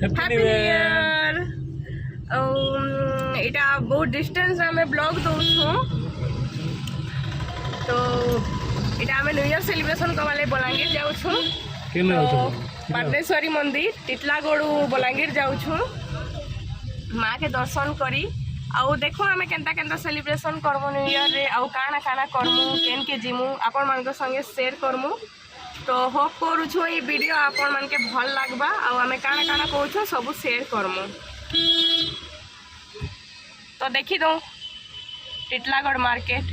Happy new year. एटा बहुत distance रे हमें ब्लॉग दउछु तो एटा हमें न्यू ईयर सेलिब्रेशन करवाले बलांगीर जाउछु केन जाउछु पार्देश्वरी मंदिर टिटलागढ़ बलांगीर जाउछु माँ के दर्शन करी आउ देखो हमें केंता केंता सेलिब्रेशन करमु न्यू ईयर रे आउ काना काना करमु केन के जिमु आपण मान संगे शेयर करमु तो होप करूछु ये वीडियो आपण मान के भल लागबा आउ हमें काना काना कहूछु सब शेयर करमु तो देखी दो टिटलागढ़ मार्केट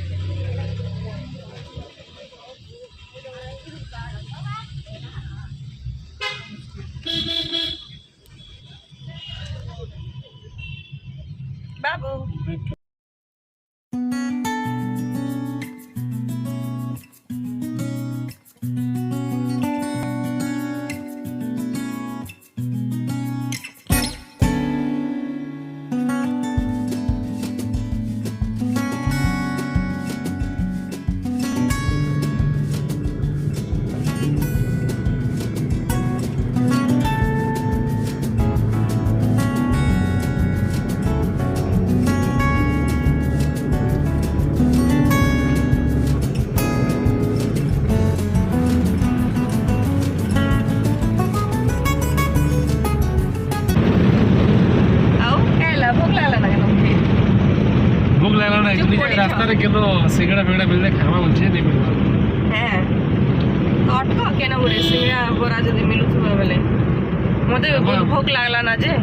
बाबू रास्ता रे केनो सिंगड़ा बेगड़ा मिलले खावा बोलछे नै मिलबा हैं अटका केना बोले सिंगड़ा बोरा जदी मिलुथबे बेले मते भूख लागला ना जे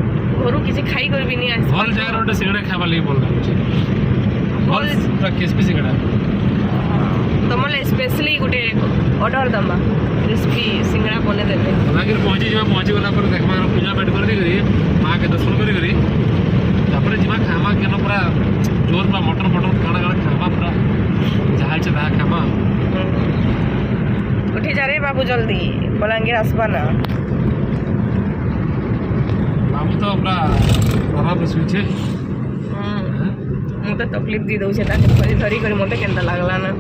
घरु किछि खाई करबी नि आसी भल जाय रोटे सिंगड़ा खावा ਲਈ बोल छै भल पूरा क्रिस्पी सिंगड़ा तमले स्पेशली गुटे ऑर्डर दमा क्रिस्पी सिंगड़ा बने देबे लागिर पहुंची गला पर देखमा पूजा पाठ कर दे करी मां के दर्शन करी करी तापर जिमा खामा केनो पूरा जोर में मटर फटर खाना खाना खावा पूरा जहाँ इच्छा तहाँ खावा उठी जा रे बाबू जल्दी बलांगीर आसबा ना बाबू तो पूरा बाबा पर सुइछे मुझे तकलीफ दी दउछे ताके धरी धरी कर मते केनता लागला ना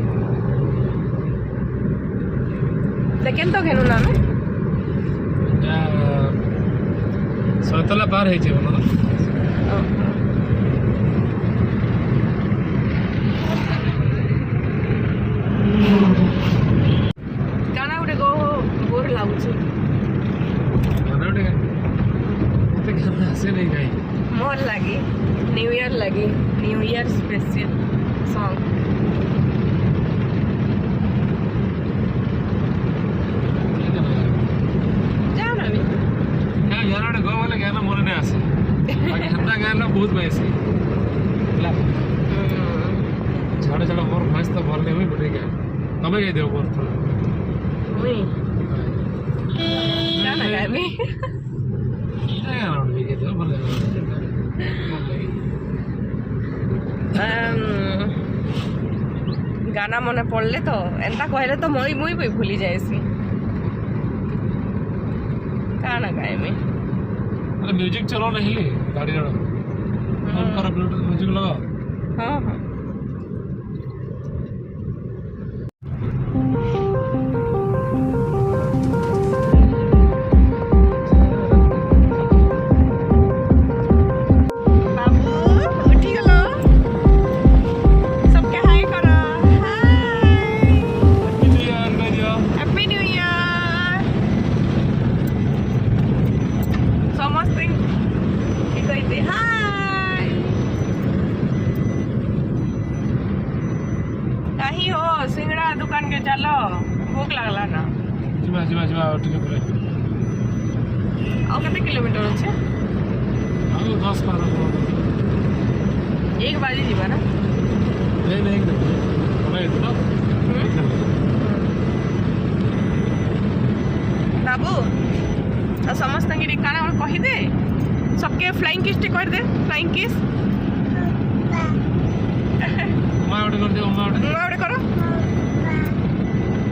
सेकेंड तो केनु ना सतला पार है छे बोलो गाना उठे गो बोर लाଗୁଛି गाना उठे मते गाना हसे नहीं गाई मोर लागी न्यू ईयर स्पेशल सॉन्ग जाओ ना भी क्या यार उठे गो वाले गाना मोर ने आसे बाकी हंदा गाना बहुत वैसे ला छाड़ छाड़ मोर मस्त बोलने में बढ़ेगा तबे गए देव बोल थोड़ा नहीं गाना गाए भी क्या गाना उठ गए देव बोले गाना मने पड़ले तो एंता कहले तो मुई भी भूली जाएसी गाना गाए में अरे म्यूजिक चलो नहीं ले गाड़ी रे ऑन करो ब्लूटूथ म्यूजिक लगाओ हां हां सिंगड़ा दुकान के चलो भूख लागला ना जिमा टिके परे आ कते किलोमीटर अछि आ 10-12 एक बाजी जीवा ना नहीं बोले इतना बाबू आ समस्त के काना कहि दे सबके फ्लाइंग किस कर दे फ्लाइंग किस मां ऑर्डर कर दे मां ऑर्डर करो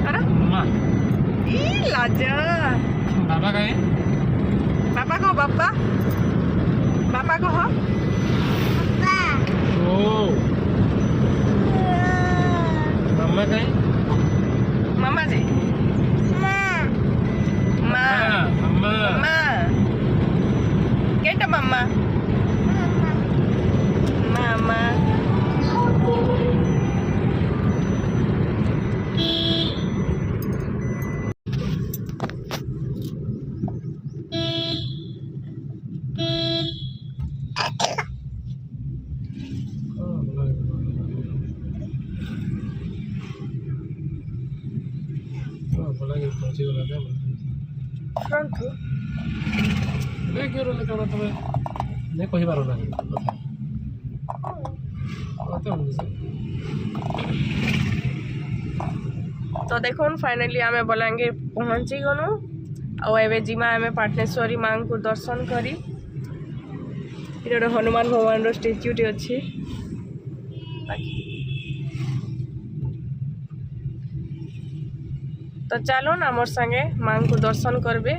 करो मां ई लाजा बाबा कहे बाबा को बाबा को हो ओ मम्मा कहे मामा जी माँ माँ मम्मा माँ मम्मा मामा Pronto? नहीं कही पार ना तो देखो फाइनली आमे बलांगीर पहुंची गनु आवे जिमा आमे पाटनेश्वरी माँ को दर्शन करी इधर हनुमान भगवान रो स्टैच्यू टे अच्छी तो चलो ना मोर संगे माँ को दर्शन करबे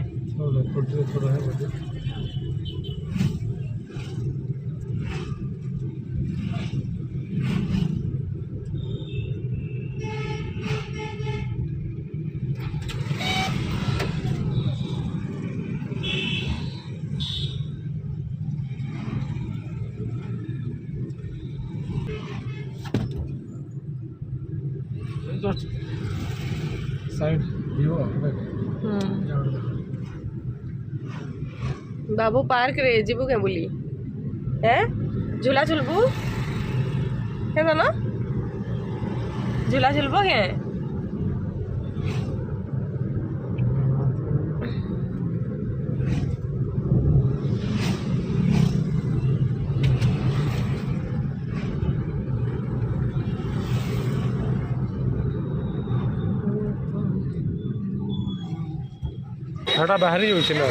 साइड व्यू बाबू पार्क रे जीबू के बुली हैं झूला झुलबू के ना झूला झुलबो के ঠাটা বাহারি হয়েছে না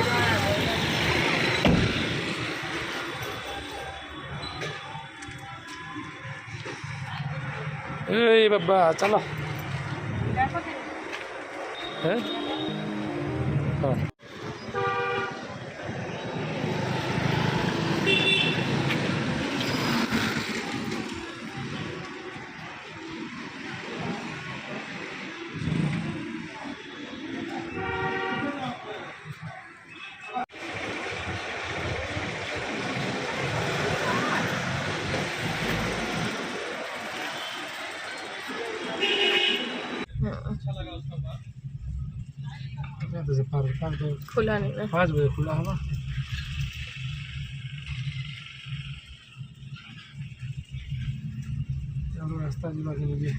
এই বাবা চলো হ্যাঁ হ্যাঁ खुला नहीं ना 5 बजे खुला होगा चलो रास्ता जीवा के लिए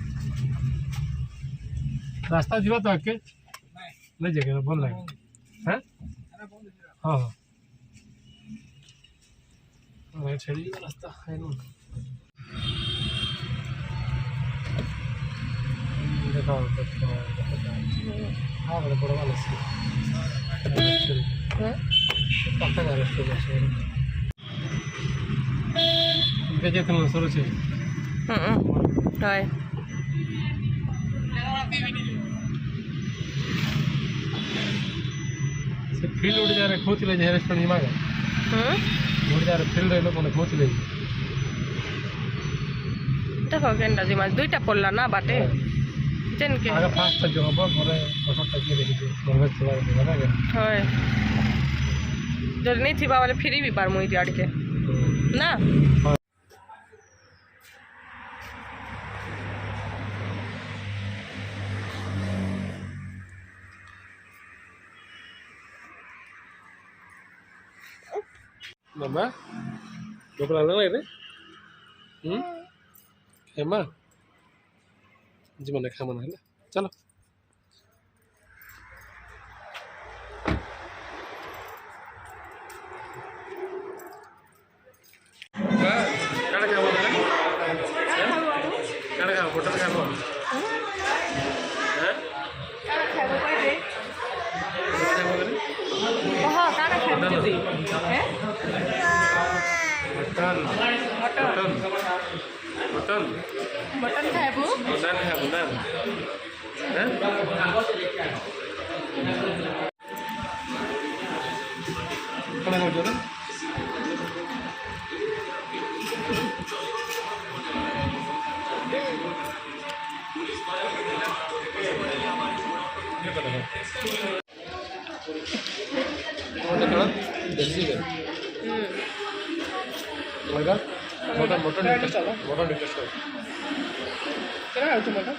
रास्ता जीवा तो आके नहीं जगह बोल लगे हैं हाँ हाँ राइट साइड रास्ता है ना देखो हाँ बड़े बड़ा वाला सी पक्का जा रेस्टोरेंट से इनके जेतन शुरू से हाय से फील्ड उड़ जा रहे खोच ले जा रेस्टोरेंट में मांगा उड़ जा रहे फील्ड रे लोग ने खोच ले देखो केनटा जिमा दुईटा पड़ला ना बाटे जेन के आगे फास्ट जो अब मोरे बसत तक देखि जे नॉर्वेज सेवा देबा के हाय जर नहीं थी वाले फ्री भी पार मुई दियाड़ के ना मम्मा दोपरा लग रे हेमा जी मैंने खा मना है ना चलो होटल का मटन मटन खाबू मटन खाबू ना हैं कौन है जो देसी है लगा मटन मटन मटन टेस्ट कर କେନା ହେଉଛି ମଟନ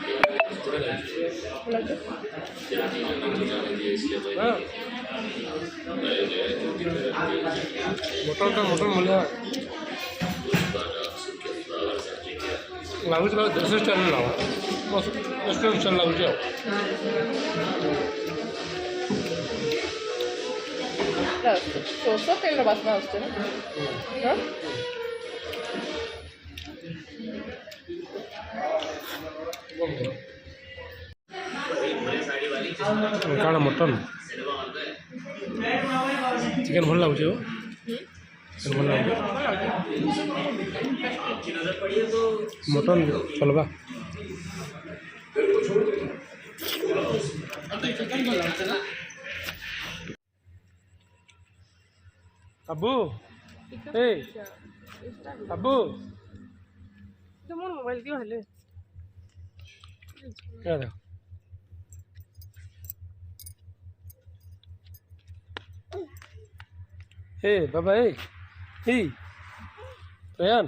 हां मटन मिला लाଗୁଛି ବାସ୍ ଦେଶୀ ଷ୍ଟାଇଲ୍ ଲାଗୁଛି ବସ୍ ରେଷ୍ଟୁରାଣ୍ଟ ଷ୍ଟାଇଲ୍ ଲାଗୁଛି ଆଉ ସୋରିଷ ତେଲର ବାସ୍ନା ଆସୁଛି ନା କାଣା ମଟନ୍ ଚିକେନ୍ ଭଲ ଲାଗୁଛି ଆଉ ଚିକେନ୍ ଭଲ ଲାଗୁଛି ମଟନ୍ ଚଲବା अब्बू ए अब्बू ମୋର ମୋବାଇଲ ଦିଅ ହେଲେ क्या था ए बाबा ए प्रयान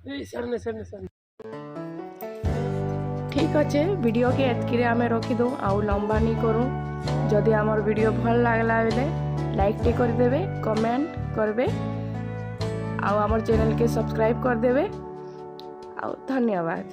ए सरने ठीक अच्छे वीडियो के एतकी आम रखीदू आउ लंबा नहीं करूँ जदि आमर वीडियो भल लगला बेले लाइक टे करदेवे कमेंट करबे आउ आमर चैनल के सब्सक्राइब करदेवे आउ धन्यवाद।